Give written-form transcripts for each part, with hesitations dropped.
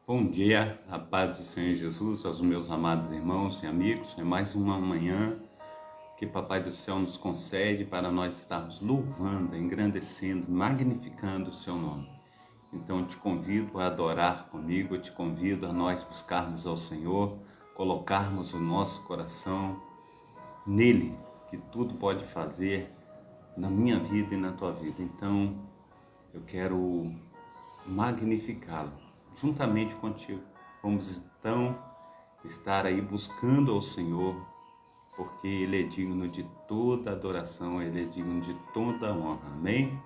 Bom dia, a paz do Senhor Jesus, aos meus amados irmãos e amigos. É mais uma manhã que Papai do Céu nos concede para nós estarmos louvando, engrandecendo, magnificando o seu nome. Então eu te convido a adorar comigo, eu te convido a nós buscarmos ao Senhor, colocarmos o nosso coração nele, que tudo pode fazer na minha vida e na tua vida. Então eu quero magnificá-lo juntamente contigo. Vamos então estar aí buscando ao Senhor, porque Ele é digno de toda adoração, Ele é digno de toda honra. Amém?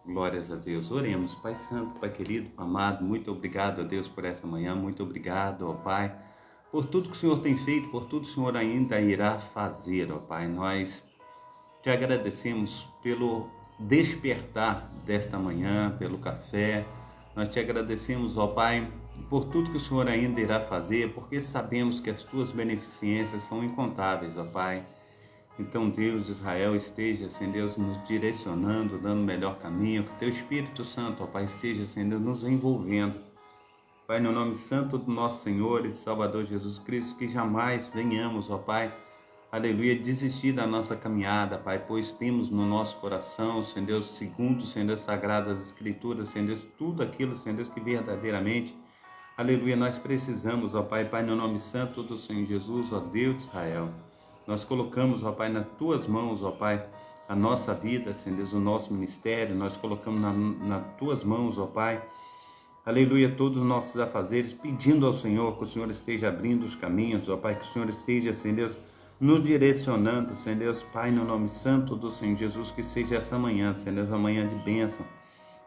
Glórias a Deus. Oremos. Pai Santo, Pai querido, amado, muito obrigado a Deus por essa manhã, muito obrigado, ó Pai, por tudo que o Senhor tem feito, por tudo que o Senhor ainda irá fazer, ó Pai. Nós te agradecemos pelo despertar desta manhã, pelo café. Nós te agradecemos, ó Pai, por tudo que o Senhor ainda irá fazer, porque sabemos que as tuas beneficências são incontáveis, ó Pai. Então, Deus de Israel, esteja, Senhor Deus, nos direcionando, dando o melhor caminho, que teu Espírito Santo, ó Pai, esteja, Senhor Deus, nos envolvendo. Pai, no nome santo do nosso Senhor e Salvador Jesus Cristo, que jamais venhamos, ó Pai, aleluia, desistir da nossa caminhada, Pai, pois temos no nosso coração, Senhor Deus, segundo, Senhor Deus, sagradas escrituras, Senhor Deus, tudo aquilo, Senhor Deus, que verdadeiramente, aleluia, nós precisamos, ó Pai, Pai, no nome santo do Senhor Jesus, ó Deus de Israel. Nós colocamos, ó Pai, nas tuas mãos, ó Pai, a nossa vida, Senhor Deus, o nosso ministério, nós colocamos nas tuas mãos, ó Pai, aleluia, todos os nossos afazeres, pedindo ao Senhor que o Senhor esteja abrindo os caminhos, ó Pai, que o Senhor esteja, Senhor Deus, nos direcionando, Senhor Deus, Pai, no nome santo do Senhor Jesus, que seja essa manhã, Senhor Deus, uma manhã de bênção,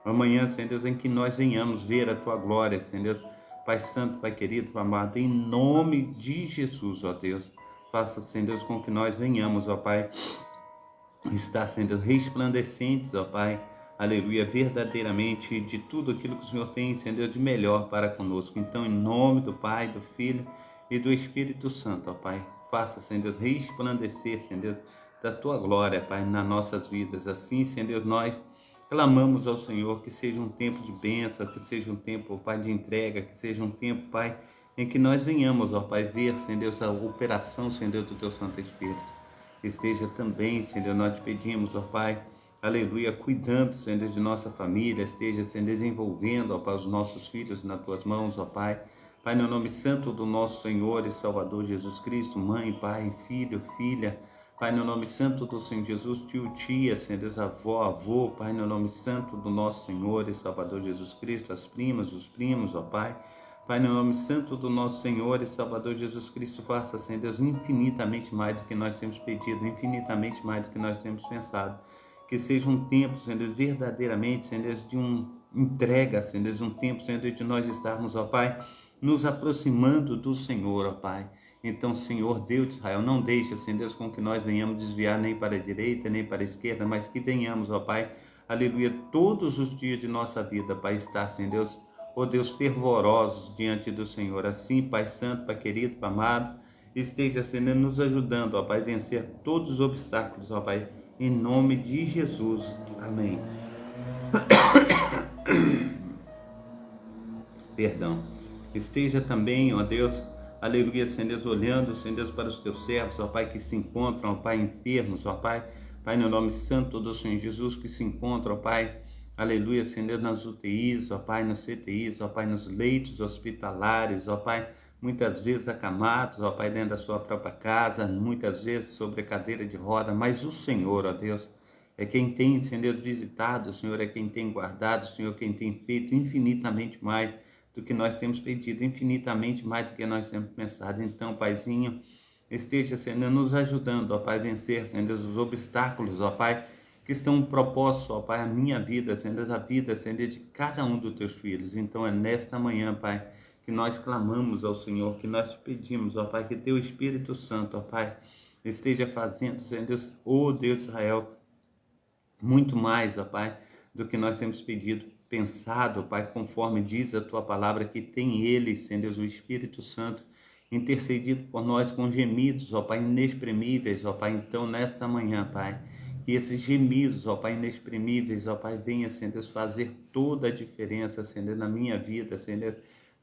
uma manhã, Senhor Deus, em que nós venhamos ver a Tua glória, Senhor Deus, Pai Santo, Pai querido, Pai amado, em nome de Jesus, ó Deus, faça, Senhor Deus, com que nós venhamos, ó Pai, estar sendo resplandecentes, ó Pai, aleluia, verdadeiramente de tudo aquilo que o Senhor tem, Senhor Deus, de melhor para conosco. Então, em nome do Pai, do Filho e do Espírito Santo, ó Pai, faça, Senhor Deus, resplandecer, Senhor Deus, da Tua glória, Pai, nas nossas vidas. Assim, Senhor Deus, nós clamamos ao Senhor que seja um tempo de bênção, que seja um tempo, Pai, de entrega, que seja um tempo, Pai, em que nós venhamos, ó Pai, ver, Senhor Deus, a operação, Senhor Deus, do Teu Santo Espírito. Esteja também, Senhor, nós te pedimos, ó Pai, aleluia, cuidando, Senhor, de nossa família, esteja, Senhor, desenvolvendo, ó Pai, os nossos filhos nas tuas mãos, ó Pai. Pai, no nome santo do nosso Senhor e Salvador Jesus Cristo, mãe, pai, filho, filha, Pai, no nome santo do Senhor Jesus, tio, tia, Senhor Deus, avó, avô, Pai, no nome santo do nosso Senhor e Salvador Jesus Cristo, as primas, os primos, ó Pai. Pai, no nome santo do nosso Senhor e Salvador Jesus Cristo, faça, Senhor Deus, infinitamente mais do que nós temos pedido, infinitamente mais do que nós temos pensado. Que seja um tempo, Senhor Deus, verdadeiramente, Senhor Deus, de entrega, Senhor Deus, um tempo, Senhor Deus, de nós estarmos, ó Pai, nos aproximando do Senhor, ó Pai. Então, Senhor Deus de Israel, não deixa, Senhor Deus, com que nós venhamos desviar nem para a direita, nem para a esquerda, mas que venhamos, ó Pai, aleluia, todos os dias de nossa vida, Pai, estar, Senhor Deus, ó Deus, fervorosos diante do Senhor. Assim, Pai Santo, Pai querido, Pai amado, esteja, Senhor, nos ajudando, ó Pai, a vencer todos os obstáculos, ó Pai, em nome de Jesus. Amém. Perdão. Esteja também, ó Deus, aleluia, Senhor Deus, olhando, Senhor Deus, para os teus servos, ó Pai, que se encontram, ó Pai, enfermos, ó Pai, Pai, no nome santo do Senhor Jesus, que se encontram, ó Pai, aleluia, Senhor Deus, nas UTIs, ó Pai, nos CTIs, ó Pai, nos leitos hospitalares, ó Pai, muitas vezes acamados, ó Pai, dentro da sua própria casa, muitas vezes sobre a cadeira de roda, mas o Senhor, ó Deus, é quem tem, Senhor Deus, visitado, o Senhor é quem tem guardado, o Senhor é quem tem feito infinitamente mais do que nós temos pedido, infinitamente mais do que nós temos pensado. Então, Paizinho, esteja, Senhor, nos ajudando, ó Pai, a vencer, Senhor Deus, os obstáculos, ó Pai, que estão propostos, ó Pai, a minha vida, Senhor Deus, a vida, Senhor Deus, de cada um dos teus filhos. Então, é nesta manhã, Pai, que nós clamamos ao Senhor, que nós te pedimos, ó Pai, que teu Espírito Santo, ó Pai, esteja fazendo, Senhor Deus, ó Deus de Israel, muito mais, ó Pai, do que nós temos pedido, pensado, ó Pai, conforme diz a Tua palavra, que tem Ele, Senhor Deus, o Espírito Santo, intercedido por nós com gemidos, ó Pai, inexprimíveis, ó Pai. Então, nesta manhã, Pai, que esses gemidos, ó Pai, inexprimíveis, ó Pai, venha, Senhor Deus, fazer toda a diferença, Senhor Deus, na minha vida, Senhor Deus,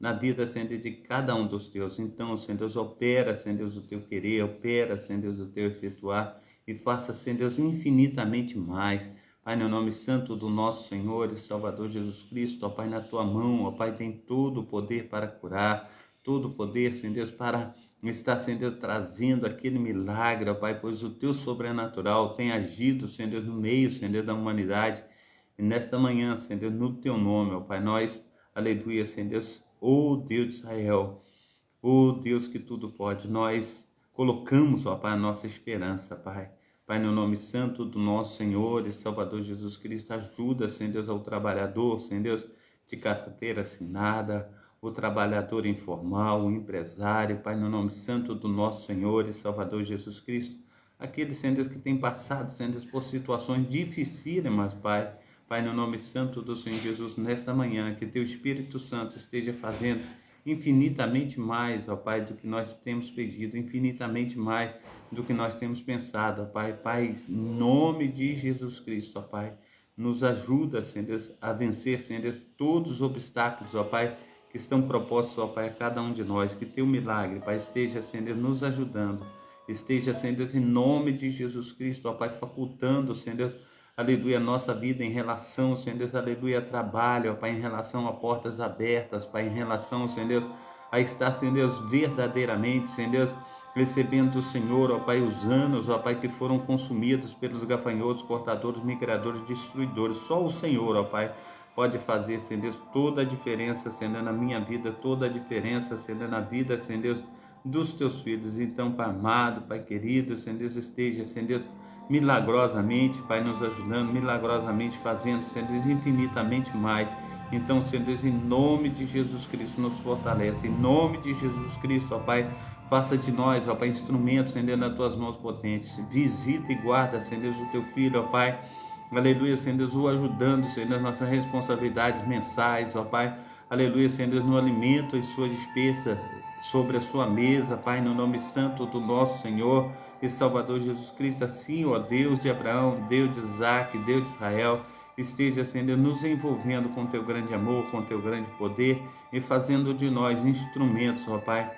na vida, Senhor Deus, de cada um dos teus. Então, Senhor Deus, opera, Senhor Deus, o teu querer, opera, Senhor Deus, o teu efetuar, e faça, Senhor Deus, infinitamente mais. Pai, no nome santo do nosso Senhor e Salvador Jesus Cristo, ó Pai, na tua mão, ó Pai, tem todo o poder para curar, todo o poder, Senhor Deus, para estar, Senhor Deus, trazendo aquele milagre, ó Pai, pois o teu sobrenatural tem agido, Senhor Deus, no meio, Senhor Deus, da humanidade. E nesta manhã, Senhor Deus, no teu nome, ó Pai, nós, aleluia, Senhor Deus, ó Deus de Israel, ó Deus que tudo pode, nós colocamos, ó Pai, a nossa esperança, Pai. Pai, no nome santo do nosso Senhor e Salvador Jesus Cristo, ajuda, Senhor Deus, ao trabalhador, Senhor Deus, de carteira assinada, o trabalhador informal, o empresário, Pai, no nome santo do nosso Senhor e Salvador Jesus Cristo, aqueles, Senhor Deus, que têm passado, Senhor Deus, por situações dificílimas, Pai. Pai, no nome santo do Senhor Jesus, nesta manhã, que teu Espírito Santo esteja fazendo infinitamente mais, ó Pai, do que nós temos pedido, infinitamente mais do que nós temos pensado, ó Pai. Pai, em nome de Jesus Cristo, ó Pai, nos ajuda, Senhor Deus, a vencer, Senhor Deus, todos os obstáculos, ó Pai, que estão propostos, ó Pai, a cada um de nós. Que teu milagre, Pai, esteja, Senhor Deus, nos ajudando, esteja, Senhor Deus, em nome de Jesus Cristo, ó Pai, facultando, Senhor Deus, aleluia, a nossa vida em relação, Senhor Deus, aleluia, a trabalho, ó Pai, em relação a portas abertas, Pai, em relação, Senhor Deus, a estar, Senhor Deus, verdadeiramente, Senhor Deus, recebendo do Senhor, ó Pai, os anos, ó Pai, que foram consumidos pelos gafanhotos, cortadores, migradores, destruidores. Só o Senhor, ó Pai, pode fazer, Senhor Deus, toda a diferença, Senhor Deus, na minha vida, toda a diferença, Senhor Deus, na vida, Senhor Deus, dos teus filhos. Então, Pai amado, Pai querido, Senhor Deus, esteja, Senhor Deus, milagrosamente, Pai, nos ajudando, milagrosamente fazendo, Senhor Deus, infinitamente mais. Então, Senhor Deus, em nome de Jesus Cristo, nos fortalece, em nome de Jesus Cristo, ó Pai, faça de nós, ó Pai, instrumentos, Senhor Deus, nas tuas mãos potentes. Visita e guarda, Senhor Deus, o teu filho, ó Pai, aleluia, Senhor Deus, o ajudando, Senhor Deus, nossas responsabilidades mensais, ó Pai, aleluia, Senhor Deus, no alimento e sua despesa sobre a sua mesa, Pai, no nome santo do nosso Senhor e Salvador Jesus Cristo. Assim, ó Deus de Abraão, Deus de Isaac, Deus de Israel, esteja, Senhor Deus, nos envolvendo com teu grande amor, com teu grande poder e fazendo de nós instrumentos, ó Pai,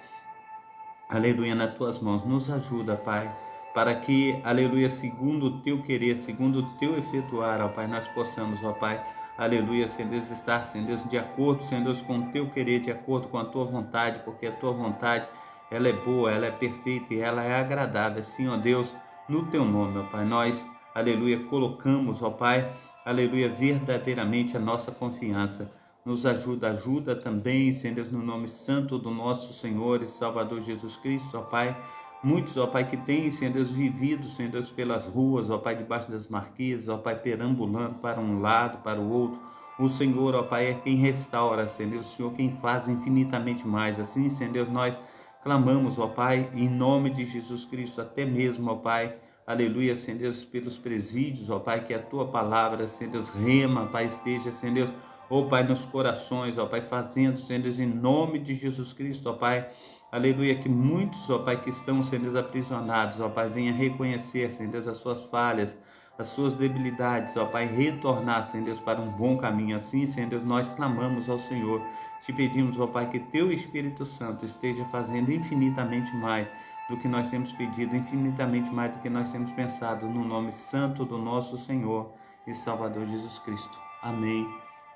aleluia, nas tuas mãos. Nos ajuda, Pai, para que, aleluia, segundo o teu querer, segundo o teu efetuar, ó Pai, nós possamos, ó Pai, aleluia, Senhor Deus, estar, Senhor Deus, de acordo, Senhor Deus, com o teu querer, de acordo com a tua vontade, porque a tua vontade, ela é boa, ela é perfeita e ela é agradável. Assim, ó Deus, no teu nome, ó Pai, nós, aleluia, colocamos, ó Pai, aleluia, verdadeiramente a nossa confiança. Nos ajuda também, Senhor Deus, no nome santo do nosso Senhor e Salvador Jesus Cristo, ó Pai. Muitos, ó Pai, que têm, Senhor Deus, vivido, Senhor Deus, pelas ruas, ó Pai, debaixo das marquises, ó Pai, perambulando para um lado, para o outro. O Senhor, ó Pai, é quem restaura, Senhor Deus, o Senhor quem faz infinitamente mais. Assim, Senhor Deus, nós clamamos, ó Pai, em nome de Jesus Cristo, até mesmo, ó Pai, aleluia, Senhor Deus, pelos presídios, ó Pai, que a tua palavra, Senhor Deus, rema, Pai, esteja, Senhor Deus, ó Pai, nos corações, ó Pai, fazendo, Senhor Deus, em nome de Jesus Cristo, ó Pai, aleluia, que muitos, ó Pai, que estão, Senhor Deus, aprisionados, ó Pai, venha reconhecer, Senhor Deus, as suas falhas, as suas debilidades, ó Pai, retornar, Senhor Deus, para um bom caminho. Assim, Senhor Deus, nós clamamos ao Senhor, te pedimos, ó Pai, que teu Espírito Santo esteja fazendo infinitamente mais do que nós temos pedido, infinitamente mais do que nós temos pensado, no nome santo do nosso Senhor e Salvador Jesus Cristo. Amém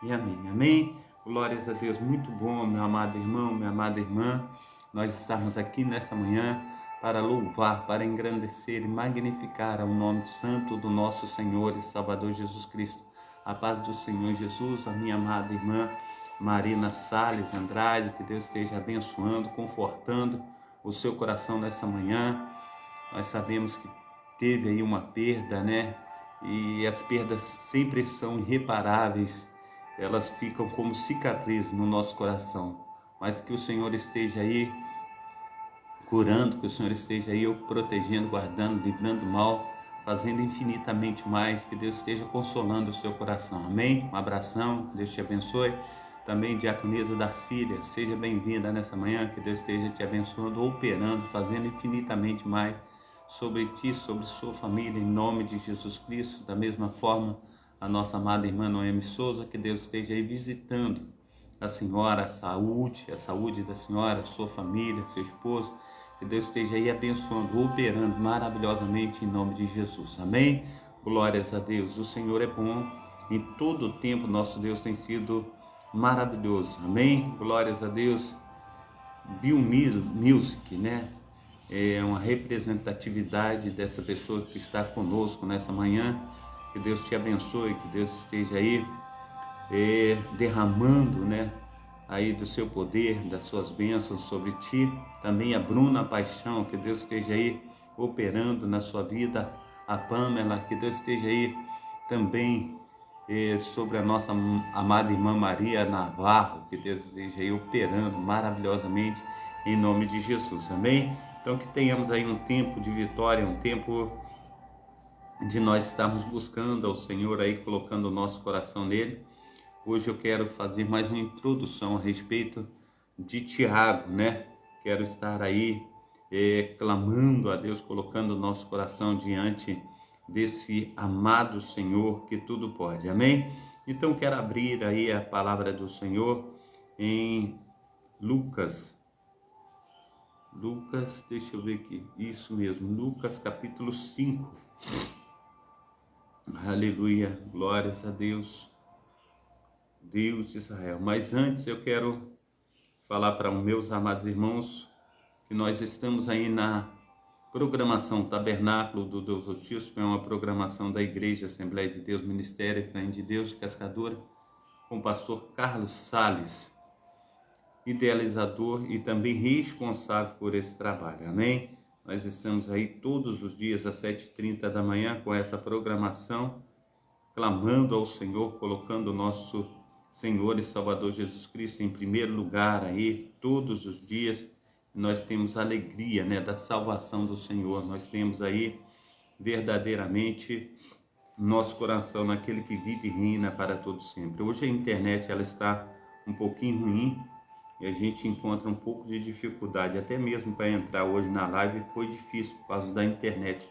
e amém. Amém. Glórias a Deus. Muito bom, meu amado irmão, minha amada irmã, nós estarmos aqui nesta manhã para louvar, para engrandecer e magnificar ao nome santo do nosso Senhor e Salvador Jesus Cristo. A paz do Senhor Jesus, a minha amada irmã Marina Salles Andrade, que Deus esteja abençoando, confortando o seu coração nessa manhã. Nós sabemos que teve aí uma perda, né? E as perdas sempre são irreparáveis, elas ficam como cicatriz no nosso coração. Mas que o Senhor esteja aí curando, que o Senhor esteja aí protegendo, guardando, livrando do mal, fazendo infinitamente mais, que Deus esteja consolando o seu coração. Amém? Um abração, Deus te abençoe. Também diaconisa da Síria, seja bem-vinda nessa manhã, que Deus esteja te abençoando, operando, fazendo infinitamente mais sobre ti, sobre sua família, em nome de Jesus Cristo. Da mesma forma, a nossa amada irmã Noemi Souza, que Deus esteja aí visitando a senhora, a saúde da senhora, sua família, seu esposo. Que Deus esteja aí abençoando, operando maravilhosamente em nome de Jesus. Amém? Glórias a Deus. O Senhor é bom. Em todo o tempo, nosso Deus tem sido maravilhoso. Amém? Glórias a Deus. Bill Music, né? É uma representatividade dessa pessoa que está conosco nessa manhã. Que Deus te abençoe, que Deus esteja aí derramando, né, aí do seu poder, das suas bênçãos sobre ti. Também a Bruna Paixão, que Deus esteja aí operando na sua vida. A Pamela, que Deus esteja aí também sobre a nossa amada irmã Maria Navarro, que Deus esteja aí operando maravilhosamente em nome de Jesus, amém? Então que tenhamos aí um tempo de vitória, um tempo de nós estarmos buscando ao Senhor aí, colocando o nosso coração nele. Hoje eu quero fazer mais uma introdução a respeito de Tiago, né? Quero estar aí clamando a Deus, colocando o nosso coração diante desse amado Senhor que tudo pode, amém? Então quero abrir aí a palavra do Senhor em Lucas, deixa eu ver aqui, isso mesmo, Lucas capítulo 5, aleluia, glórias a Deus, Deus de Israel. Mas antes eu quero falar para os meus amados irmãos que nós estamos aí na programação Tabernáculo do Deus Altíssimo, é uma programação da Igreja Assembleia de Deus, Ministério Efraim de Deus, Cascadura, com o pastor Carlos Sales, idealizador e também responsável por esse trabalho, amém? Nós estamos aí todos os dias às 7h30 da manhã com essa programação, clamando ao Senhor, colocando o nosso Senhor e Salvador Jesus Cristo em primeiro lugar aí, todos os dias. Nós temos a alegria, né, da salvação do Senhor, nós temos aí verdadeiramente nosso coração naquele que vive e reina para todo sempre. Hoje a internet ela está um pouquinho ruim e a gente encontra um pouco de dificuldade, até mesmo para entrar hoje na live foi difícil por causa da internet.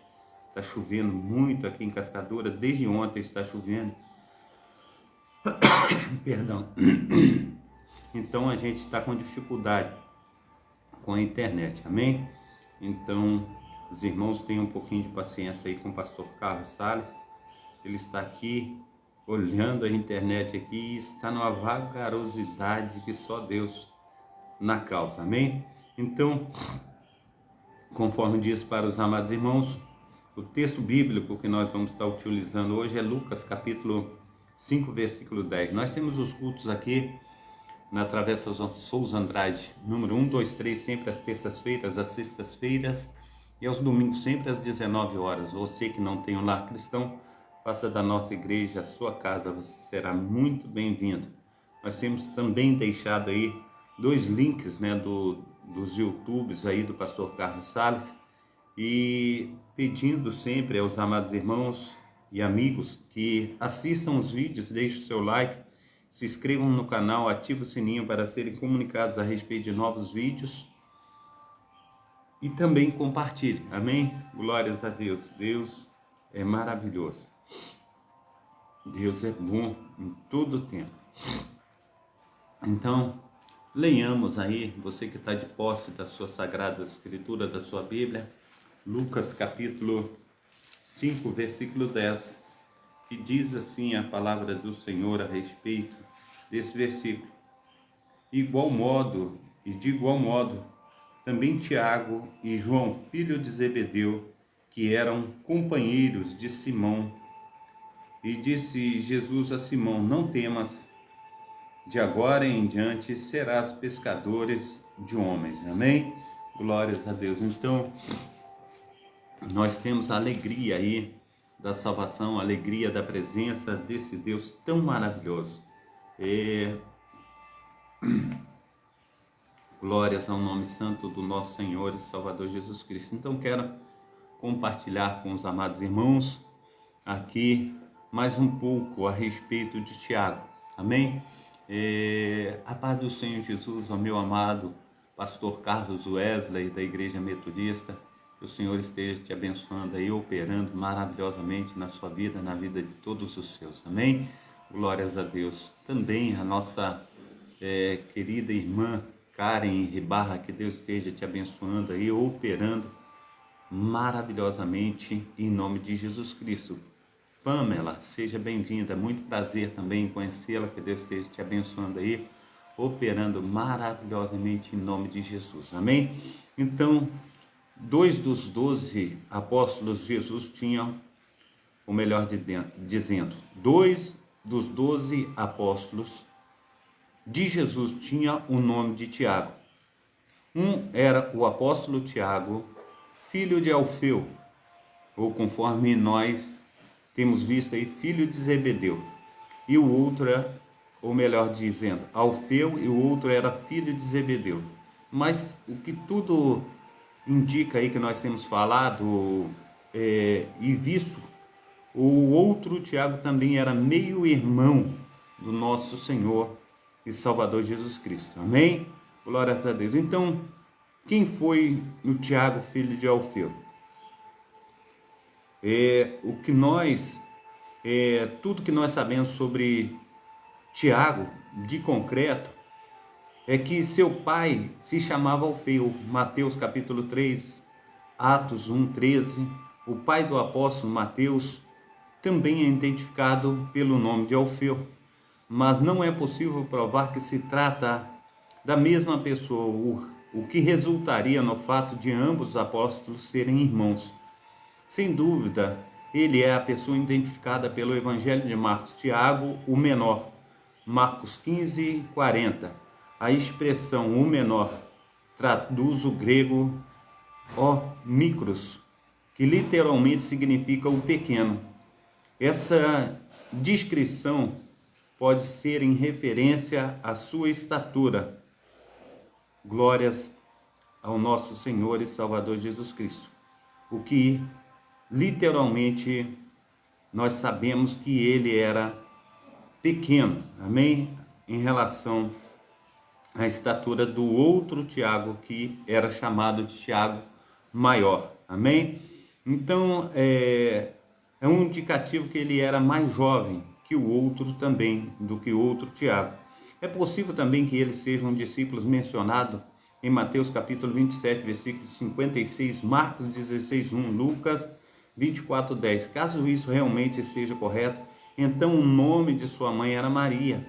Está chovendo muito aqui em Cascadura, desde ontem está chovendo. Perdão. Então a gente está com dificuldade com a internet, amém? Então os irmãos tenham um pouquinho de paciência aí com o pastor Carlos Sales. Ele está aqui olhando a internet aqui e está numa vagarosidade que só Deus na causa, amém? Então, conforme diz para os amados irmãos, o texto bíblico que nós vamos estar utilizando hoje é Lucas capítulo 5, versículo 10. Nós temos os cultos aqui na Travessa Souza Andrade, número 1, 2, 3, sempre às terças-feiras, às sextas-feiras e aos domingos, sempre às 19 horas. Você que não tem um lar cristão, faça da nossa igreja a sua casa, você será muito bem-vindo. Nós temos também deixado aí 2 links, né, dos YouTubes aí do pastor Carlos Sales, e pedindo sempre aos amados irmãos e amigos que assistam os vídeos, deixem o seu like, se inscrevam no canal, ativem o sininho para serem comunicados a respeito de novos vídeos e também compartilhem, amém? Glórias a Deus, Deus é maravilhoso, Deus é bom em todo o tempo. Então, leiamos aí, você que está de posse da sua Sagrada Escritura, da sua Bíblia, Lucas capítulo 5, versículo 10, que diz assim a palavra do Senhor a respeito desse versículo. De igual modo, também Tiago e João, filho de Zebedeu, que eram companheiros de Simão, e disse Jesus a Simão: não temas, de agora em diante serás pescadores de homens. Amém? Glórias a Deus. Então, nós temos a alegria aí da salvação, a alegria da presença desse Deus tão maravilhoso. Glórias ao nome santo do nosso Senhor e Salvador Jesus Cristo. Então, quero compartilhar com os amados irmãos aqui mais um pouco a respeito de Tiago. Amém? A paz do Senhor Jesus, ao meu amado pastor Carlos Wesley, da Igreja Metodista, que o Senhor esteja te abençoando aí, operando maravilhosamente na sua vida, na vida de todos os seus, amém? Glórias a Deus. Também a nossa querida irmã Karen Ribarra, que Deus esteja te abençoando aí, operando maravilhosamente em nome de Jesus Cristo. Pamela, seja bem-vinda, muito prazer também em conhecê-la, que Deus esteja te abençoando aí, operando maravilhosamente em nome de Jesus, amém? Então, 2 dos 12 apóstolos Jesus tinha, ou melhor dizendo, 2 dos 12 apóstolos de Jesus tinha o nome de Tiago. Um era o apóstolo Tiago, filho de Alfeu, ou conforme nós temos visto aí, filho de Zebedeu. E o outro ou melhor dizendo, Alfeu, e o outro era filho de Zebedeu. Mas o que tudo indica aí que nós temos falado e visto, o outro Tiago também era meio-irmão do nosso Senhor e Salvador Jesus Cristo. Amém? Glórias a Deus. Então, quem foi o Tiago, filho de Alfeu? Tudo que nós sabemos sobre Tiago, de concreto, é que seu pai se chamava Alfeu. Mateus capítulo 3, Atos 1:13. O pai do apóstolo Mateus também é identificado pelo nome de Alfeu, mas não é possível provar que se trata da mesma pessoa, o que resultaria no fato de ambos os apóstolos serem irmãos. Sem dúvida, ele é a pessoa identificada pelo Evangelho de Marcos. Tiago, o menor, Marcos 15:40. A expressão o menor traduz o grego o micros, que literalmente significa o pequeno. Essa descrição pode ser em referência à sua estatura. Glórias ao nosso Senhor e Salvador Jesus Cristo. O que literalmente nós sabemos que ele era pequeno, amém? Em relação à estatura do outro Tiago, que era chamado de Tiago maior, amém? Então, é um indicativo que ele era mais jovem que o outro também, do que o outro Tiago. É possível também que eles sejam discípulos mencionados em Mateus capítulo 27, versículo 56, Marcos 16:1, Lucas 24:10. Caso isso realmente seja correto, então o nome de sua mãe era Maria.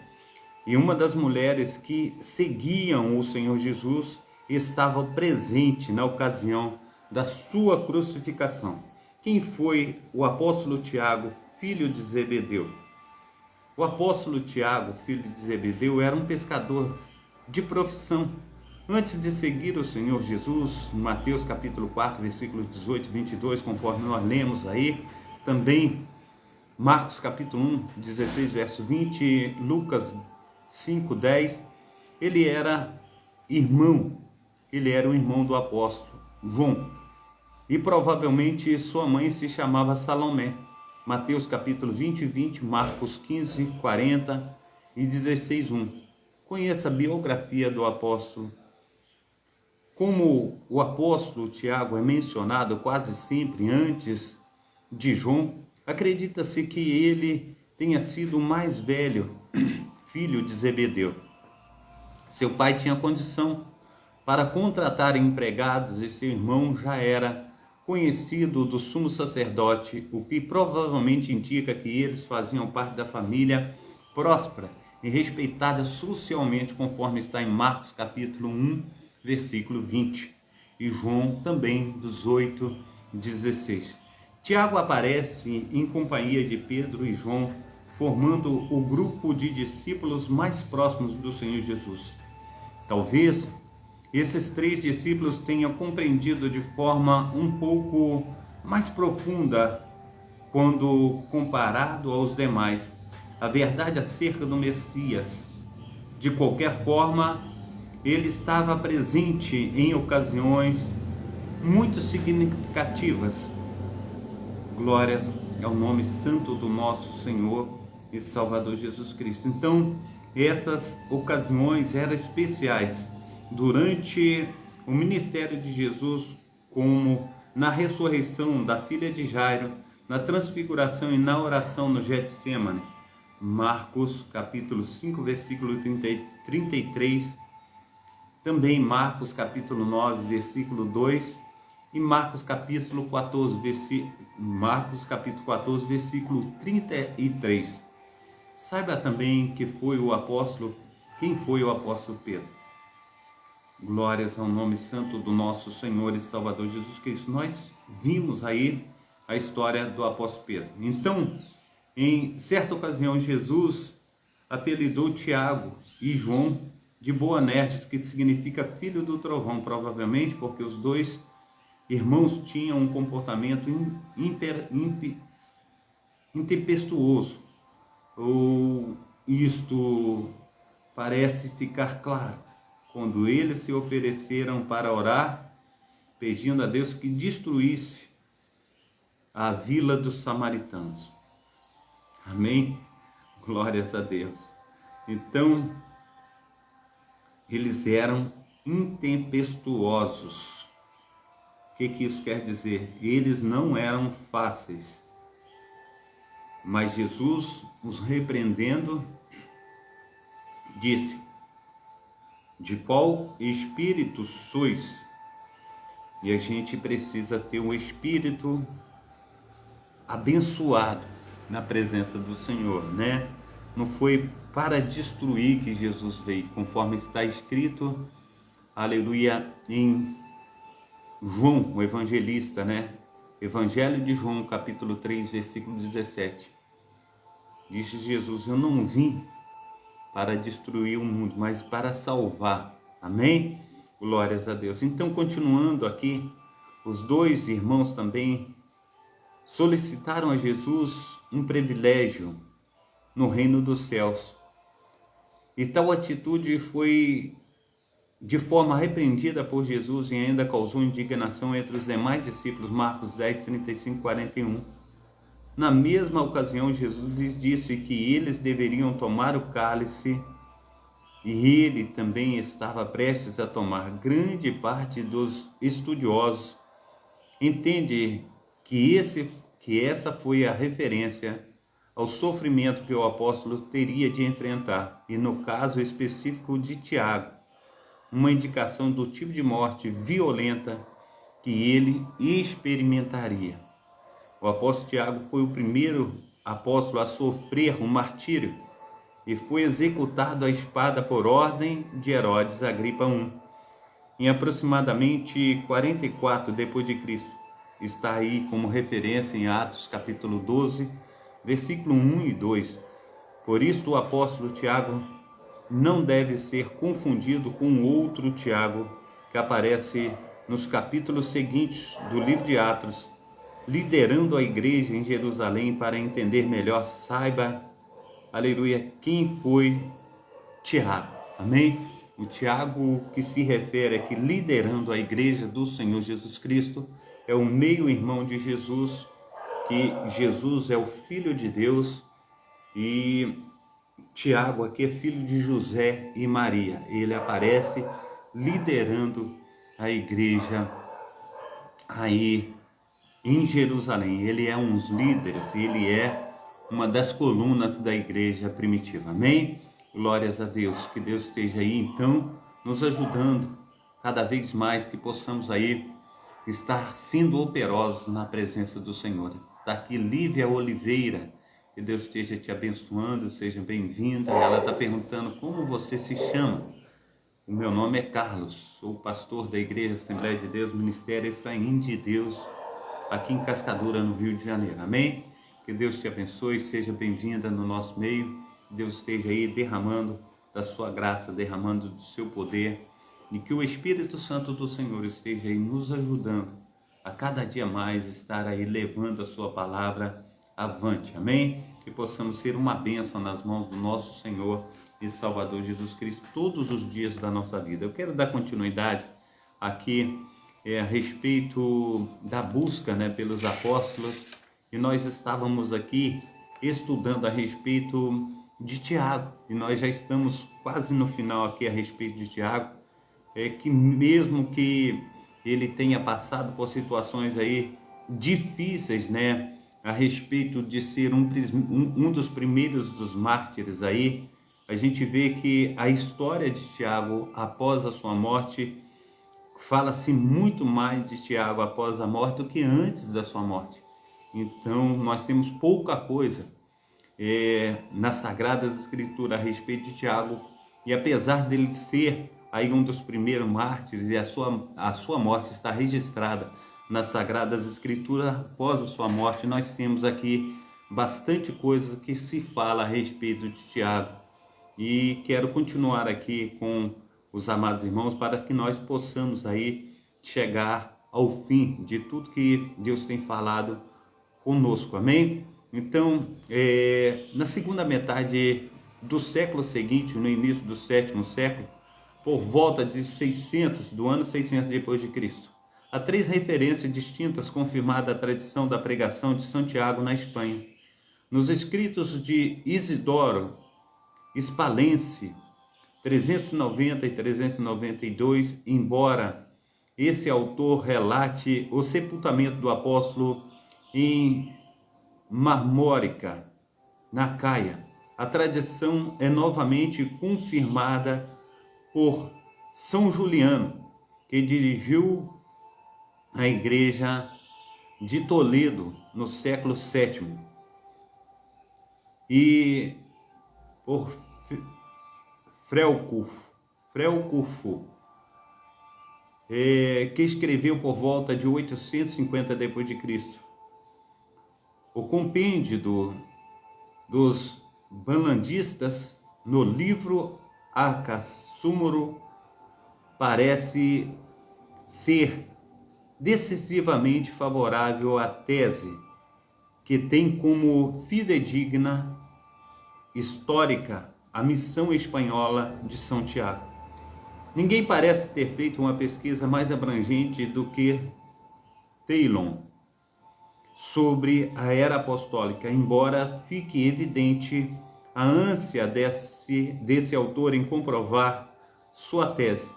E uma das mulheres que seguiam o Senhor Jesus estava presente na ocasião da sua crucificação. Quem foi o apóstolo Tiago, filho de Zebedeu? O apóstolo Tiago, filho de Zebedeu, era um pescador de profissão. Antes de seguir o Senhor Jesus, em Mateus capítulo 4, versículos 18 e 22, conforme nós lemos aí, também Marcos capítulo 1, 16, verso 20, Lucas 5, 10, ele era o irmão do apóstolo João. E provavelmente sua mãe se chamava Salomé. Mateus capítulo 20 e 20, Marcos 15, 40 e 16, 1. Conheça a biografia do apóstolo. Como o apóstolo Tiago é mencionado quase sempre antes de João, acredita-se que ele tenha sido o mais velho filho de Zebedeu. Seu pai tinha condição para contratar empregados e seu irmão já era conhecido do sumo sacerdote, o que provavelmente indica que eles faziam parte da família próspera e respeitada socialmente, conforme está em Marcos capítulo 1, versículo 20, e João também 18, 16. Tiago aparece em companhia de Pedro e João, formando o grupo de discípulos mais próximos do Senhor Jesus. Talvez esses 3 discípulos tenham compreendido de forma um pouco mais profunda, quando comparado aos demais, a verdade acerca do Messias. De qualquer forma, ele estava presente em ocasiões muito significativas. Glórias ao nome santo do nosso Senhor e Salvador Jesus Cristo. Então, essas ocasiões eram especiais durante o ministério de Jesus, como na ressurreição da filha de Jairo, na transfiguração e na oração no Getsêmani. Marcos capítulo 5, versículo 33, também Marcos capítulo 9, versículo 2 e Marcos capítulo 14, versículo 33. Saiba também quem foi o apóstolo Pedro. Glórias ao nome santo do nosso Senhor e Salvador Jesus Cristo. Nós vimos aí a história do apóstolo Pedro. Então, em certa ocasião, Jesus apelidou Tiago e João de Boanerges, que significa filho do trovão, provavelmente porque os dois irmãos tinham um comportamento intempestuoso. Ou isto parece ficar claro quando eles se ofereceram para orar, pedindo a Deus que destruísse a vila dos samaritanos. Amém? Glórias a Deus. Então, eles eram intempestuosos. O que isso quer dizer? Eles não eram fáceis. Mas Jesus, os repreendendo, disse: de qual espírito sois? E a gente precisa ter um espírito abençoado na presença do Senhor, né? Não foi para destruir que Jesus veio, conforme está escrito, aleluia, em João, o evangelista, né? Evangelho de João, capítulo 3, versículo 17. Disse Jesus: eu não vim para destruir o mundo, mas para salvar. Amém? Glórias a Deus. Então, continuando aqui, os dois irmãos também solicitaram a Jesus um privilégio no reino dos céus. E tal atitude foi de forma repreendida por Jesus e ainda causou indignação entre os demais discípulos. Marcos 10, 35, 41. Na mesma ocasião, Jesus lhes disse que eles deveriam tomar o cálice e ele também estava prestes a tomar. Grande parte dos estudiosos entende que essa foi a referência ao sofrimento que o apóstolo teria de enfrentar, e no caso específico de Tiago, uma indicação do tipo de morte violenta que ele experimentaria. O apóstolo Tiago foi o primeiro apóstolo a sofrer um martírio e foi executado à espada por ordem de Herodes Agripa I, em aproximadamente 44 depois de Cristo. Está aí como referência em Atos capítulo 12, versículo 1 e 2. Por isso o apóstolo Tiago não deve ser confundido com outro Tiago que aparece nos capítulos seguintes do livro de Atos, liderando a igreja em Jerusalém. Para entender melhor, saiba, aleluia, quem foi Tiago. Amém? O Tiago que se refere aqui, liderando a igreja do Senhor Jesus Cristo, é o meio-irmão de Jesus, que Jesus é o Filho de Deus, e Tiago aqui é filho de José e Maria. Ele aparece liderando a igreja aí em Jerusalém. Ele é um dos líderes, ele é uma das colunas da igreja primitiva. Amém? Glórias a Deus. Que Deus esteja aí então nos ajudando cada vez mais, que possamos aí estar sendo operosos na presença do Senhor. Está aqui Lívia Oliveira. Que Deus esteja te abençoando, seja bem-vinda. Ela está perguntando como você se chama. O meu nome é Carlos, sou pastor da Igreja Assembleia de Deus, Ministério Efraim de Deus, aqui em Cascadura, no Rio de Janeiro. Amém? Que Deus te abençoe, seja bem-vinda no nosso meio. Que Deus esteja aí derramando da sua graça, derramando do seu poder, e que o Espírito Santo do Senhor esteja aí nos ajudando a cada dia mais estar aí levando a sua palavra avante. Amém? Que possamos ser uma bênção nas mãos do nosso Senhor e Salvador Jesus Cristo todos os dias da nossa vida. Eu quero dar continuidade aqui a respeito da busca, pelos apóstolos, e nós estávamos aqui estudando a respeito de Tiago, e nós já estamos quase no final aqui a respeito de Tiago, que mesmo que ele tenha passado por situações aí difíceis, a respeito de ser um dos primeiros dos mártires aí, a gente vê que a história de Tiago após a sua morte, fala-se muito mais de Tiago após a morte do que antes da sua morte. Então, nós temos pouca coisa nas Sagradas Escrituras a respeito de Tiago, e apesar dele ser aí um dos primeiros mártires, e a sua morte está registrada nas Sagradas Escrituras, após a sua morte, nós temos aqui bastante coisa que se fala a respeito de Tiago. E quero continuar aqui com os amados irmãos para que nós possamos aí chegar ao fim de tudo que Deus tem falado conosco, amém? Então, na segunda metade do século seguinte, no início do sétimo século, por volta de 600, do ano 600 depois de Cristo, há 3 referências distintas confirmadas à tradição da pregação de Santiago na Espanha. Nos escritos de Isidoro Hispalense, 390 e 392, embora esse autor relate o sepultamento do apóstolo em Marmórica, na Caia, a tradição é novamente confirmada por São Juliano, que dirigiu a igreja de Toledo no século VII, e por Frelcufo, que escreveu por volta de 850 d.C. O compêndio dos banlandistas no livro Acassúmuro parece ser decisivamente favorável à tese, que tem como fidedigna histórica a missão espanhola de São Tiago. Ninguém parece ter feito uma pesquisa mais abrangente do que Teilon sobre a era apostólica, embora fique evidente a ânsia desse autor em comprovar sua tese.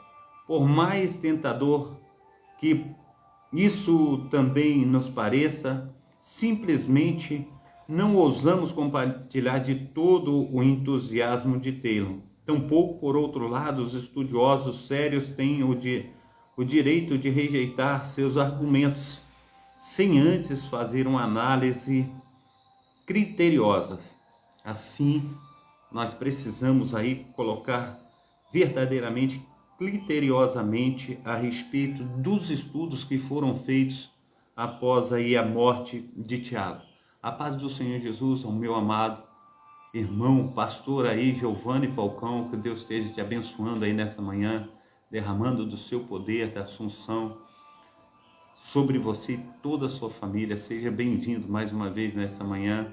Por mais tentador que isso também nos pareça, simplesmente não ousamos compartilhar de todo o entusiasmo de Teilon. Tampouco, por outro lado, os estudiosos sérios têm o direito de rejeitar seus argumentos sem antes fazer uma análise criteriosa. Assim, nós precisamos aí colocar verdadeiramente, criteriosamente a respeito dos estudos que foram feitos após aí a morte de Tiago. A paz do Senhor Jesus, ao meu amado irmão, pastor aí, Giovanni Falcão, que Deus esteja te abençoando aí nessa manhã, derramando do seu poder, da assunção, sobre você e toda a sua família. Seja bem-vindo mais uma vez nessa manhã,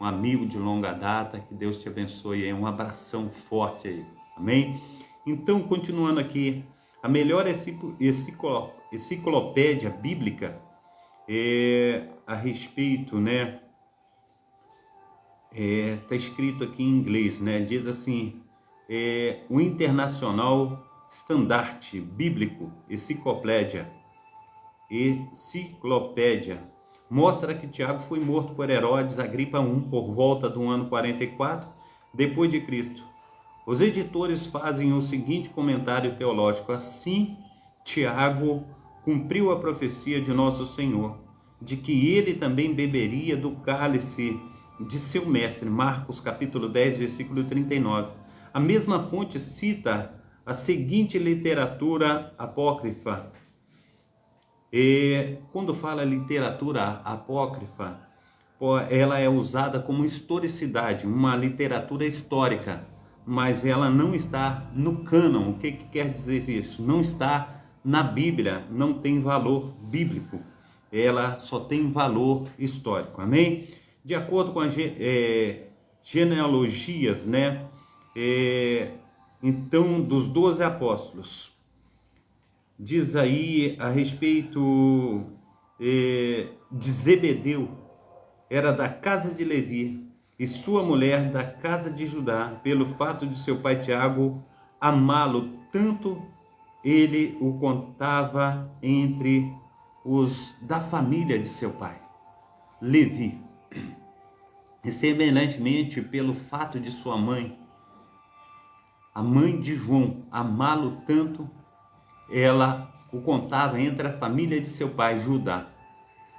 um amigo de longa data, que Deus te abençoe aí, um abração forte aí, amém? Então, continuando aqui, a melhor enciclopédia bíblica a respeito, né, tá escrito aqui em inglês, né, diz assim, o Internacional Standard Bíblico Enciclopédia, mostra que Tiago foi morto por Herodes Agripa I por volta do ano 44 depois de Cristo. Os editores fazem o seguinte comentário teológico: assim, Tiago cumpriu a profecia de nosso Senhor, de que ele também beberia do cálice de seu mestre. Marcos capítulo 10, versículo 39. A mesma fonte cita a seguinte literatura apócrifa. Quando fala literatura apócrifa, ela é usada como historicidade, uma literatura histórica, mas ela não está no cânon. O que quer dizer isso? Não está na Bíblia, não tem valor bíblico, ela só tem valor histórico, amém? De acordo com as genealogias, né? Então, dos 12 apóstolos, diz aí a respeito de Zebedeu, era da casa de Levi, e sua mulher da casa de Judá, pelo fato de seu pai Tiago amá-lo tanto, ele o contava entre os da família de seu pai, Levi. E semelhantemente, pelo fato de sua mãe a mãe de João, amá-lo tanto, ela o contava entre a família de seu pai, Judá.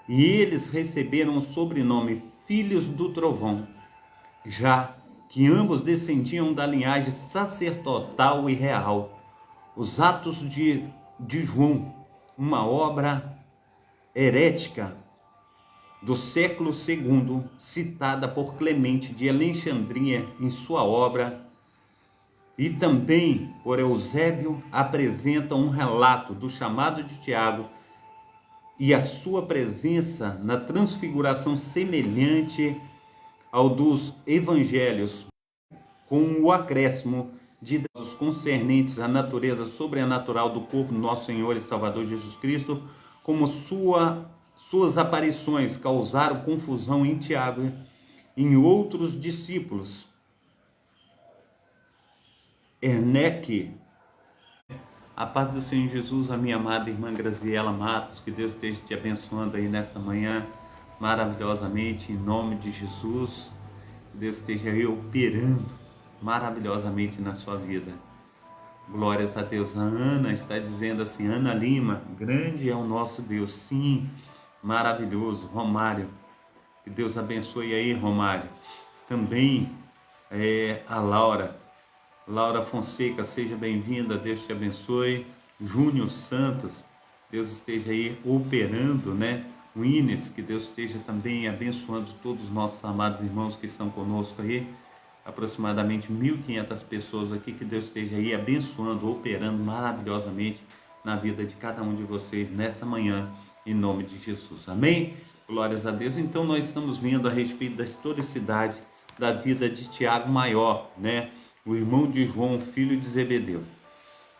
E eles receberam o sobrenome Filhos do Trovão, já que ambos descendiam da linhagem sacerdotal e real. Os Atos de João, uma obra herética do século II, citada por Clemente de Alexandria em sua obra, e também por Eusébio, apresenta um relato do chamado de Tiago e a sua presença na transfiguração semelhante ao dos evangelhos, com o acréscimo de dados concernentes à natureza sobrenatural do corpo do nosso Senhor e Salvador Jesus Cristo, como suas aparições causaram confusão em Tiago e em outros discípulos. Erneque, a paz do Senhor Jesus, a minha amada irmã Graziela Matos, que Deus esteja te abençoando aí nessa manhã maravilhosamente, em nome de Jesus. Deus esteja aí operando maravilhosamente na sua vida. Glórias a Deus. A Ana está dizendo assim, Ana Lima, grande é o nosso Deus. Sim, maravilhoso. Romário, que Deus abençoe aí, Romário. Também a Laura Fonseca, seja bem-vinda, Deus te abençoe. Júnior Santos, Deus esteja aí operando, né? O Inês, que Deus esteja também abençoando todos os nossos amados irmãos que estão conosco aí, aproximadamente 1.500 pessoas aqui, que Deus esteja aí abençoando, operando maravilhosamente na vida de cada um de vocês nessa manhã, em nome de Jesus, amém? Glórias a Deus. Então nós estamos vendo a respeito da historicidade da vida de Tiago Maior, né? O irmão de João, filho de Zebedeu.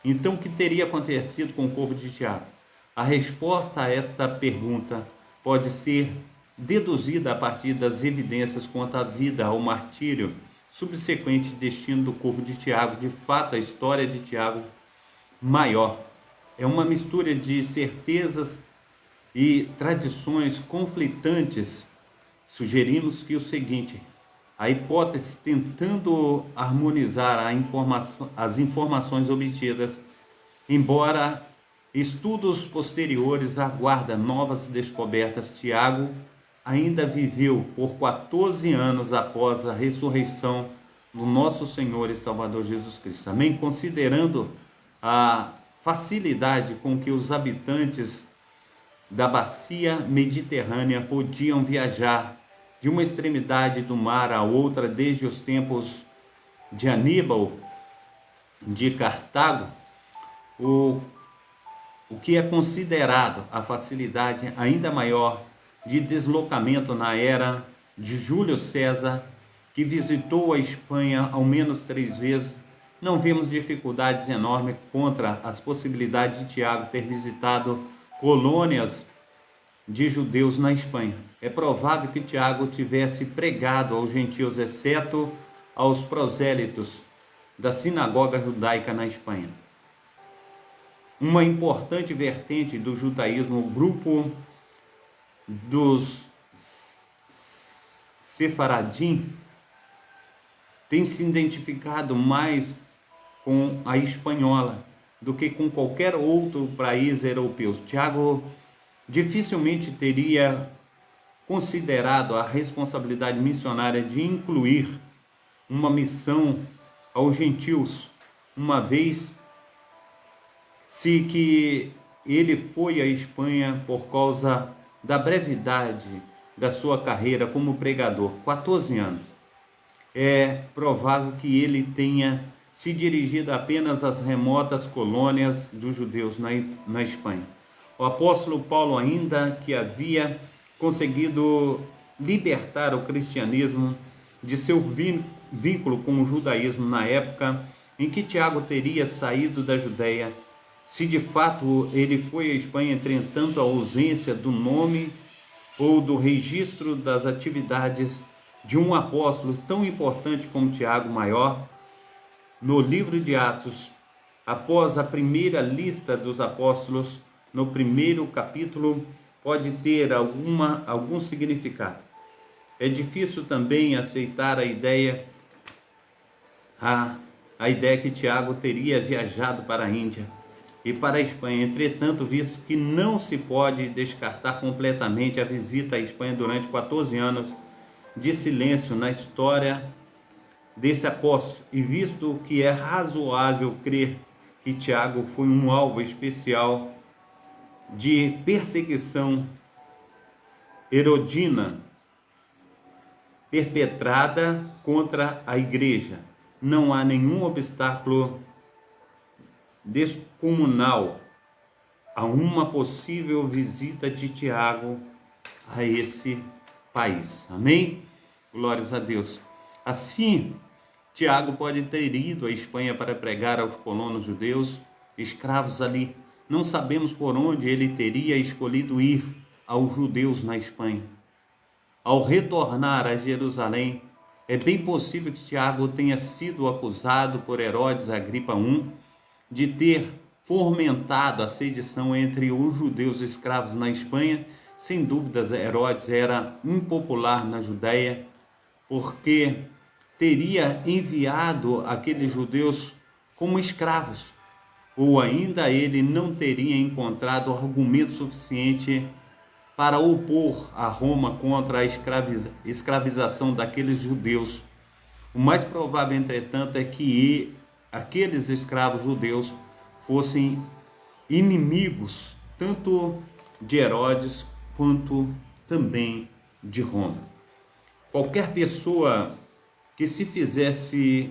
Então, o que teria acontecido com o corpo de Tiago? A resposta a esta pergunta pode ser deduzida a partir das evidências quanto à vida, ao martírio subsequente destino do corpo de Tiago. De fato, a história de Tiago Maior é uma mistura de certezas e tradições conflitantes. Sugerimos que o seguinte: a hipótese tentando harmonizar as informações obtidas, embora estudos posteriores aguardam novas descobertas, Tiago ainda viveu por 14 anos após a ressurreição do nosso Senhor e Salvador Jesus Cristo. Amém? Considerando a facilidade com que os habitantes da bacia mediterrânea podiam viajar de uma extremidade do mar à outra desde os tempos de Aníbal, de Cartago, o que é considerado a facilidade ainda maior de deslocamento na era de Júlio César, que visitou a Espanha ao menos 3 vezes, não vemos dificuldades enormes contra as possibilidades de Tiago ter visitado colônias de judeus na Espanha. É provável que Tiago tivesse pregado aos gentios, exceto aos prosélitos da sinagoga judaica na Espanha. Uma importante vertente do judaísmo, o grupo dos Sefaradim, tem se identificado mais com a espanhola do que com qualquer outro país europeu. Tiago dificilmente teria considerado a responsabilidade missionária de incluir uma missão aos gentios, uma vez se que ele foi à Espanha por causa da brevidade da sua carreira como pregador, 14 anos. É provável que ele tenha se dirigido apenas às remotas colônias dos judeus na Espanha. O apóstolo Paulo, ainda que havia conseguido libertar o cristianismo de seu vínculo com o judaísmo na época em que Tiago teria saído da Judéia, se de fato ele foi à Espanha, entretanto a ausência do nome ou do registro das atividades de um apóstolo tão importante como Tiago Maior, no livro de Atos, após a primeira lista dos apóstolos, no primeiro capítulo, pode ter algum significado. É difícil também aceitar a ideia a ideia que Tiago teria viajado para a Índia e para a Espanha. Entretanto, visto que não se pode descartar completamente a visita à Espanha durante 14 anos de silêncio na história desse apóstolo, e visto que é razoável crer que Tiago foi um alvo especial de perseguição herodina perpetrada contra a igreja, não há nenhum obstáculo descomunal a uma possível visita de Tiago a esse país. Amém? Glórias a Deus. Assim, Tiago pode ter ido à Espanha para pregar aos colonos judeus, escravos ali. Não sabemos por onde ele teria escolhido ir aos judeus na Espanha. Ao retornar a Jerusalém, é bem possível que Tiago tenha sido acusado por Herodes Agripa I de ter fomentado a sedição entre os judeus escravos na Espanha. Sem dúvidas, Herodes era impopular na Judéia, porque teria enviado aqueles judeus como escravos, ou ainda ele não teria encontrado argumento suficiente para opor a Roma contra a escravização daqueles judeus. O mais provável, entretanto, é que aqueles escravos judeus fossem inimigos tanto de Herodes quanto também de Roma. Qualquer pessoa que se fizesse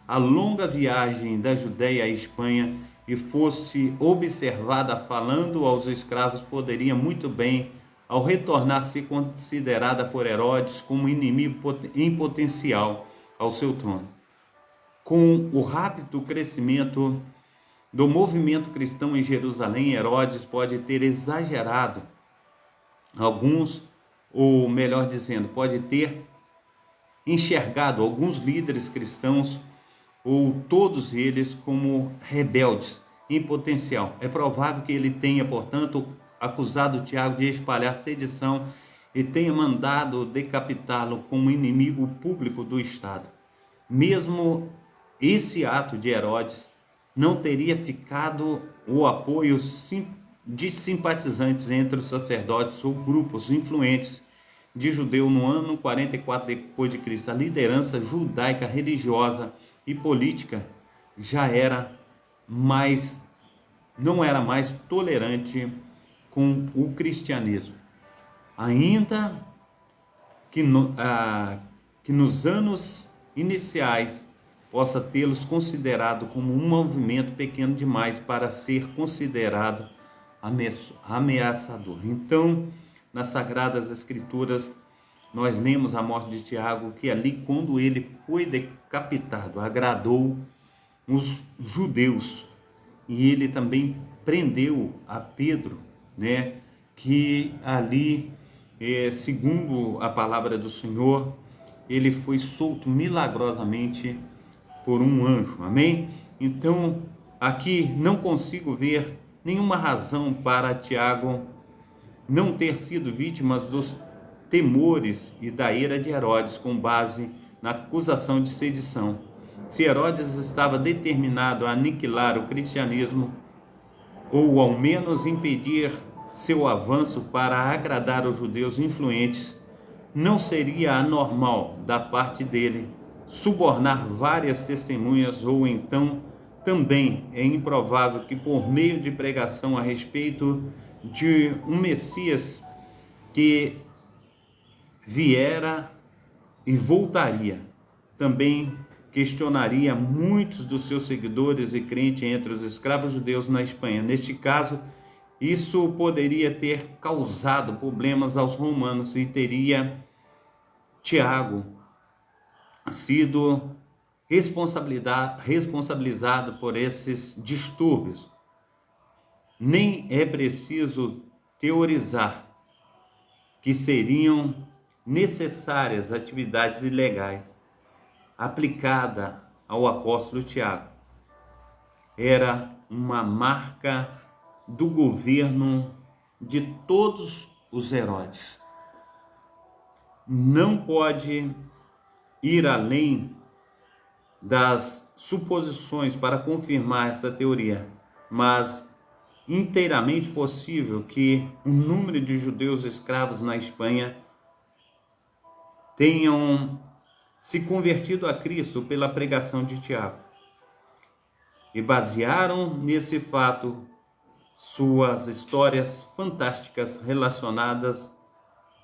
a longa viagem da Judéia à Espanha e fosse observada falando aos escravos poderia muito bem, ao retornar, ser considerada por Herodes como inimigo em potencial ao seu trono. Com o rápido crescimento do movimento cristão em Jerusalém, Herodes pode ter exagerado alguns, ou melhor dizendo, pode ter enxergado alguns líderes cristãos, ou todos eles, como rebeldes em potencial. É provável que ele tenha, portanto, acusado Tiago de espalhar sedição e tenha mandado decapitá-lo como inimigo público do Estado. Mesmo esse ato de Herodes não teria ficado o apoio de simpatizantes entre os sacerdotes ou grupos influentes de judeu no ano 44 depois de Cristo. A liderança judaica religiosa e política já não era mais tolerante com o cristianismo. Ainda que nos anos iniciais possa tê-los considerado como um movimento pequeno demais para ser considerado ameaçador. Então, nas Sagradas Escrituras, nós lemos a morte de Tiago, que ali, quando ele foi decapitado, agradou os judeus, e ele também prendeu a Pedro, né, que ali, segundo a palavra do Senhor, ele foi solto milagrosamente por um anjo, amém? Então, aqui não consigo ver nenhuma razão para Tiago não ter sido vítima dos temores e da ira de Herodes com base na acusação de sedição. Se Herodes estava determinado a aniquilar o cristianismo, ou ao menos impedir seu avanço para agradar os judeus influentes, não seria anormal da parte dele subornar várias testemunhas, ou então também é improvável que por meio de pregação a respeito de um Messias que viera e voltaria, também questionaria muitos dos seus seguidores e crentes entre os escravos judeus na Espanha. Neste caso, isso poderia ter causado problemas aos romanos e teria Tiago sido responsabilizado por esses distúrbios. Nem é preciso teorizar que seriam necessárias atividades ilegais aplicada ao apóstolo Tiago. Era uma marca do governo de todos os Herodes. Não pode ir além das suposições para confirmar essa teoria, mas inteiramente possível que o número de judeus escravos na Espanha tenham se convertido a Cristo pela pregação de Tiago e basearam nesse fato suas histórias fantásticas relacionadas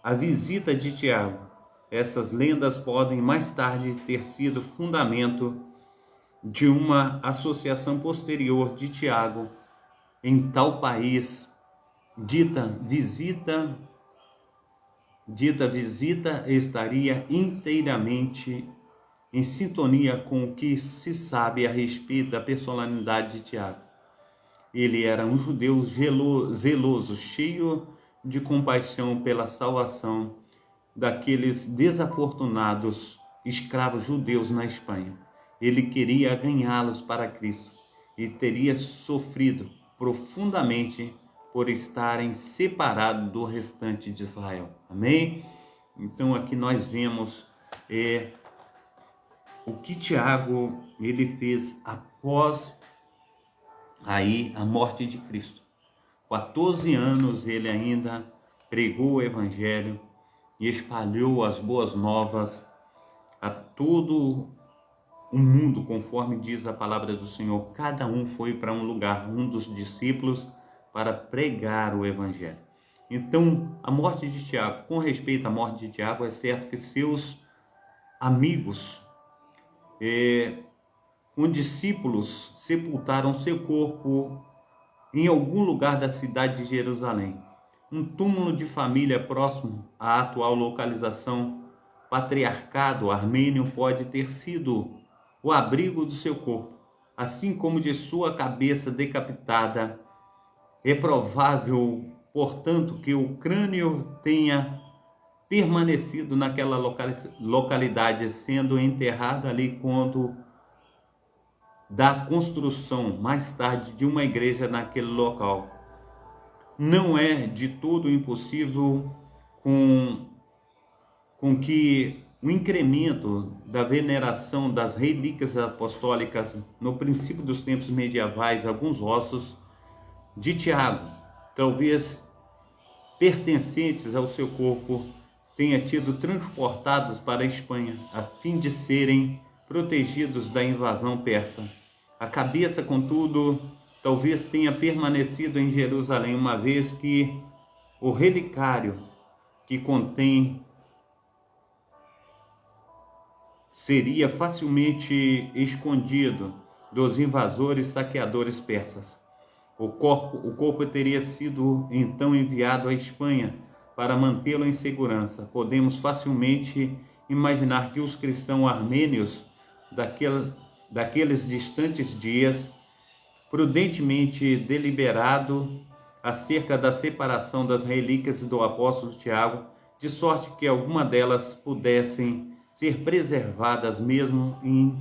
à visita de Tiago. Essas lendas podem mais tarde ter sido fundamento de uma associação posterior de Tiago em tal país. Dita visita estaria inteiramente em sintonia com o que se sabe a respeito da personalidade de Tiago. Ele era um judeu zeloso, cheio de compaixão pela salvação daqueles desafortunados escravos judeus na Espanha. Ele queria ganhá-los para Cristo e teria sofrido profundamente por estarem separados do restante de Israel. Amém? Então aqui nós vemos o que Tiago ele fez após aí a morte de Cristo. 14 anos ele ainda pregou o evangelho e espalhou as boas novas a todo o mundo, conforme diz a palavra do Senhor. Cada um foi para um lugar, um dos discípulos, para pregar o evangelho. Então, a morte de Tiago, com respeito à morte de Tiago, é certo que seus amigos, condiscípulos, sepultaram seu corpo em algum lugar da cidade de Jerusalém. Um túmulo de família próximo à atual localização patriarcado armênio pode ter sido o abrigo do seu corpo, assim como de sua cabeça decapitada. É provável, portanto, que o crânio tenha permanecido naquela localidade, sendo enterrado ali quando da construção, mais tarde, de uma igreja naquele local. Não é de todo impossível com que o incremento da veneração das relíquias apostólicas no princípio dos tempos medievais, alguns ossos de Tiago, talvez pertencentes ao seu corpo, tenha sido transportados para a Espanha, a fim de serem protegidos da invasão persa. A cabeça, contudo, talvez tenha permanecido em Jerusalém, uma vez que o relicário que contém seria facilmente escondido dos invasores saqueadores persas. O corpo teria sido então enviado à Espanha para mantê-lo em segurança. Podemos facilmente imaginar que os cristãos armênios daqueles distantes dias, prudentemente deliberado acerca da separação das relíquias do apóstolo Tiago, de sorte que alguma delas pudessem ser preservadas mesmo em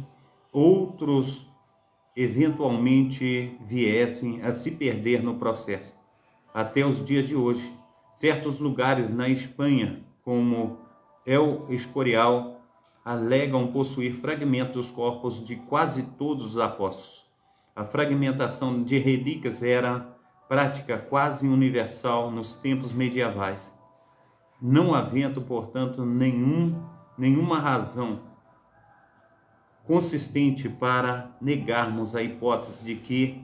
outros eventualmente viessem a se perder no processo. Até os dias de hoje, certos lugares na Espanha, como El Escorial, alegam possuir fragmentos dos corpos de quase todos os apóstolos. A fragmentação de relíquias era prática quase universal nos tempos medievais. Não havendo, portanto, nenhuma razão consistente para negarmos a hipótese de que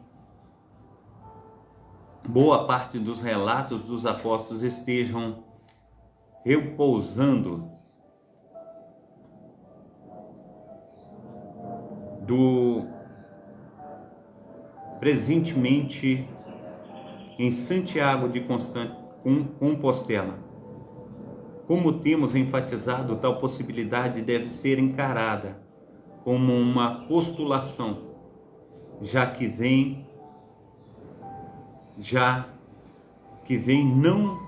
boa parte dos relatos dos apóstolos estejam repousando presentemente em Santiago de Compostela. Como temos enfatizado, tal possibilidade deve ser encarada como uma postulação, já que vem não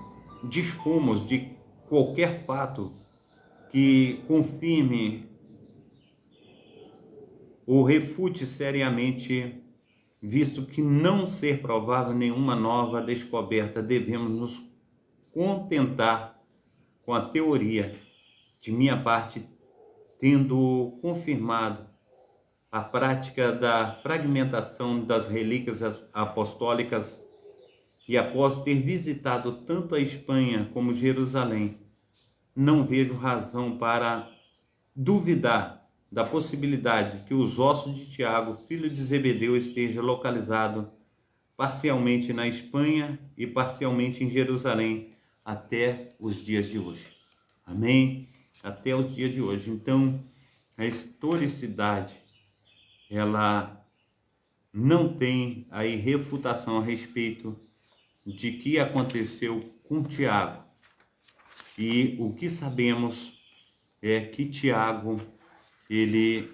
dispomos de qualquer fato que confirme ou refute seriamente, visto que não ser provável nenhuma nova descoberta, devemos nos contentar com a teoria. De minha parte, tendo confirmado a prática da fragmentação das relíquias apostólicas e após ter visitado tanto a Espanha como Jerusalém, não vejo razão para duvidar da possibilidade que os ossos de Tiago, filho de Zebedeu, esteja localizado parcialmente na Espanha e parcialmente em Jerusalém até os dias de hoje. Amém? Até os dias de hoje. Então, a historicidade, ela não tem aí refutação a respeito de que aconteceu com Tiago. E o que sabemos é que Tiago, ele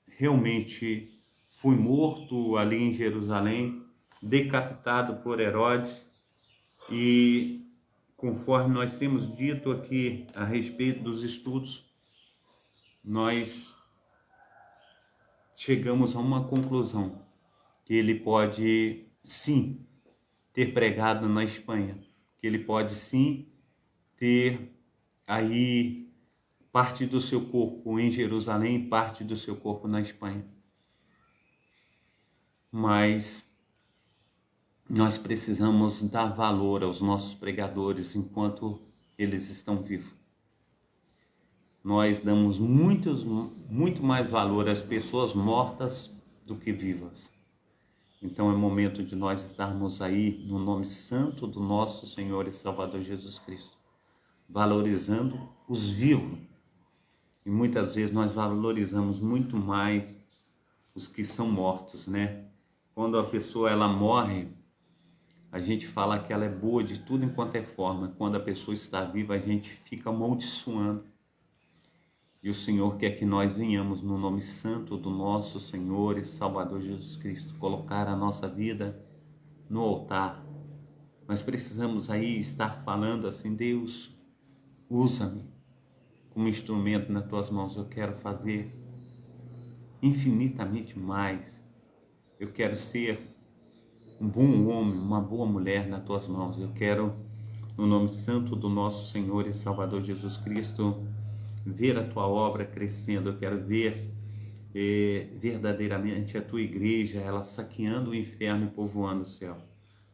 realmente foi morto ali em Jerusalém, decapitado por Herodes, e conforme nós temos dito aqui a respeito dos estudos, nós chegamos a uma conclusão, que ele pode sim ter pregado na Espanha, que ele pode sim ter aí parte do seu corpo em Jerusalém, parte do seu corpo na Espanha. Mas nós precisamos dar valor aos nossos pregadores enquanto eles estão vivos. Nós damos muito mais valor às pessoas mortas do que vivas. Então é momento de nós estarmos aí no nome santo do nosso Senhor e Salvador Jesus Cristo, valorizando os vivos. E muitas vezes nós valorizamos muito mais os que são mortos, né? Quando a pessoa ela morre, a gente fala que ela é boa de tudo enquanto é forma. Quando a pessoa está viva, a gente fica amaldiçoando. E o Senhor quer que nós venhamos no nome santo do nosso Senhor e Salvador Jesus Cristo, colocar a nossa vida no altar. Nós precisamos aí estar falando assim: Deus, usa-me como instrumento nas tuas mãos. Eu quero fazer infinitamente mais. Eu quero ser um bom homem, uma boa mulher nas tuas mãos. Eu quero, no nome santo do nosso Senhor e Salvador Jesus Cristo, ver a tua obra crescendo. Eu quero ver verdadeiramente a tua igreja, ela saqueando o inferno e povoando o céu.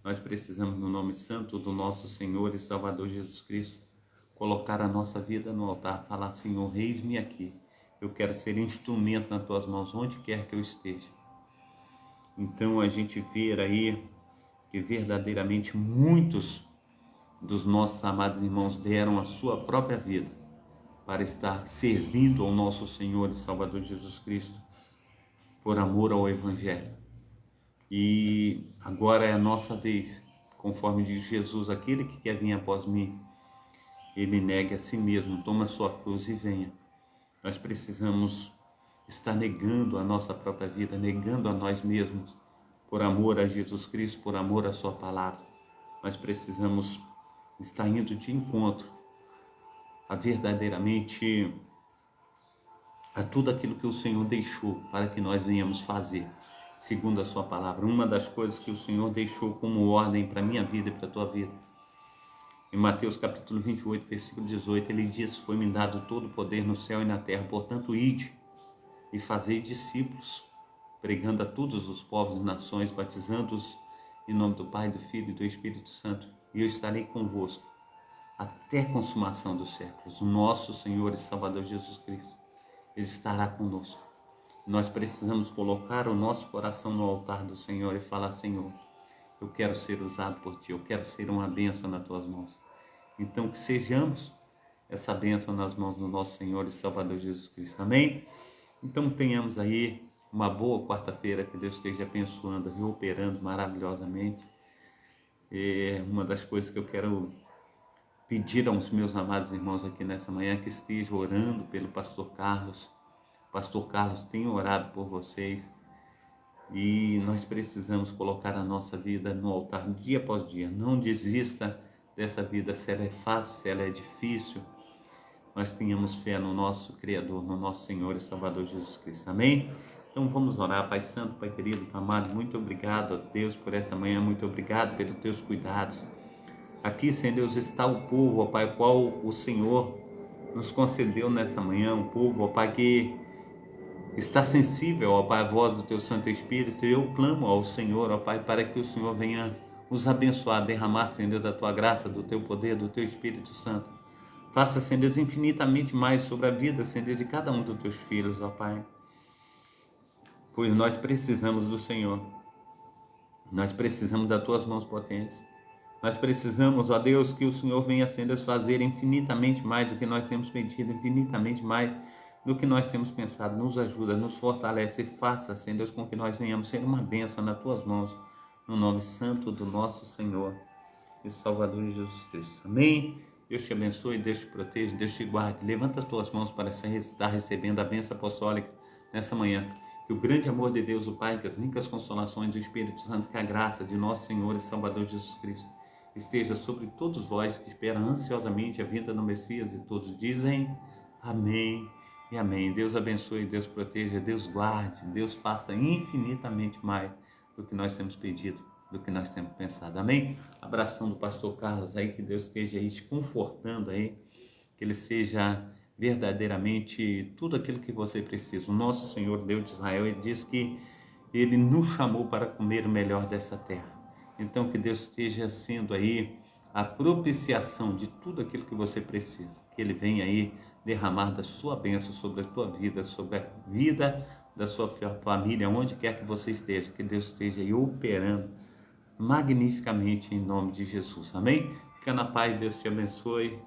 Nós precisamos, no nome santo do nosso Senhor e Salvador Jesus Cristo, colocar a nossa vida no altar, falar: Senhor, eis-me aqui. Eu quero ser instrumento nas tuas mãos, onde quer que eu esteja. Então a gente vê aí que verdadeiramente muitos dos nossos amados irmãos deram a sua própria vida para estar servindo ao nosso Senhor e Salvador Jesus Cristo, por amor ao Evangelho. E agora é a nossa vez, conforme diz Jesus: aquele que quer vir após mim, ele negue a si mesmo, toma a sua cruz e venha. Nós precisamos estar negando a nossa própria vida, negando a nós mesmos, por amor a Jesus Cristo, por amor à sua palavra. Nós precisamos estar indo de encontro a verdadeiramente a tudo aquilo que o Senhor deixou para que nós venhamos fazer, segundo a sua palavra. Uma das coisas que o Senhor deixou como ordem para a minha vida e para a tua vida, em Mateus capítulo 28, versículo 18, ele diz: foi-me dado todo o poder no céu e na terra, portanto ide e fazei discípulos, pregando a todos os povos e nações, batizando-os em nome do Pai, do Filho e do Espírito Santo, e eu estarei convosco até a consumação dos séculos. O nosso Senhor e Salvador Jesus Cristo, ele estará conosco. Nós precisamos colocar o nosso coração no altar do Senhor e falar: Senhor, eu quero ser usado por Ti, eu quero ser uma bênção nas Tuas mãos. Então que sejamos essa bênção nas mãos do nosso Senhor e Salvador Jesus Cristo. Amém? Então tenhamos aí uma boa quarta-feira, que Deus esteja abençoando e operando maravilhosamente. Uma das coisas que eu quero pedir aos meus amados irmãos aqui nessa manhã é que estejam orando pelo pastor Carlos. O pastor Carlos tem orado por vocês e nós precisamos colocar a nossa vida no altar dia após dia. Não desista dessa vida, se ela é fácil, se ela é difícil. Nós tenhamos fé no nosso Criador, no nosso Senhor e Salvador Jesus Cristo. Amém? Então vamos orar. Pai Santo, Pai querido, Pai amado, muito obrigado a Deus por essa manhã, muito obrigado pelos Teus cuidados. Aqui, Senhor Deus, está o povo, ó Pai, qual o Senhor nos concedeu nessa manhã, um povo, ó Pai, que está sensível, ó Pai, à voz do Teu Santo Espírito. E eu clamo ao Senhor, ó Pai, para que o Senhor venha os abençoar, derramar, Senhor, da Tua graça, do Teu poder, do Teu Espírito Santo. Faça, Senhor, infinitamente mais sobre a vida, Senhor, de cada um dos Teus filhos, ó Pai. Pois nós precisamos do Senhor. Nós precisamos das Tuas mãos potentes. Nós precisamos, ó Deus, que o Senhor venha, Senhor, fazer infinitamente mais do que nós temos pedido, infinitamente mais do que nós temos pensado. Nos ajuda, nos fortalece e faça, Senhor Deus, com que nós venhamos ser uma bênção nas Tuas mãos, no nome santo do nosso Senhor e Salvador Jesus Cristo. Amém? Deus te abençoe, Deus te proteja, Deus te guarde. Levanta as tuas mãos para estar recebendo a bênção apostólica nessa manhã. Que o grande amor de Deus, o Pai, que as ricas consolações do Espírito Santo, que a graça de nosso Senhor e Salvador Jesus Cristo esteja sobre todos vós que esperam ansiosamente a vinda do Messias, e todos dizem amém e amém. Deus abençoe, Deus proteja, Deus guarde, Deus faça infinitamente mais do que nós temos pedido, do que nós temos pensado. Amém? Abração do pastor Carlos aí, que Deus esteja aí te confortando aí, que ele seja verdadeiramente tudo aquilo que você precisa. O nosso Senhor Deus de Israel, ele diz que ele nos chamou para comer o melhor dessa terra. Então que Deus esteja sendo aí a propiciação de tudo aquilo que você precisa. Que ele venha aí derramar da sua bênção sobre a tua vida, sobre a vida da sua família, onde quer que você esteja. Que Deus esteja aí operando magnificamente em nome de Jesus. Amém? Fica na paz, Deus te abençoe.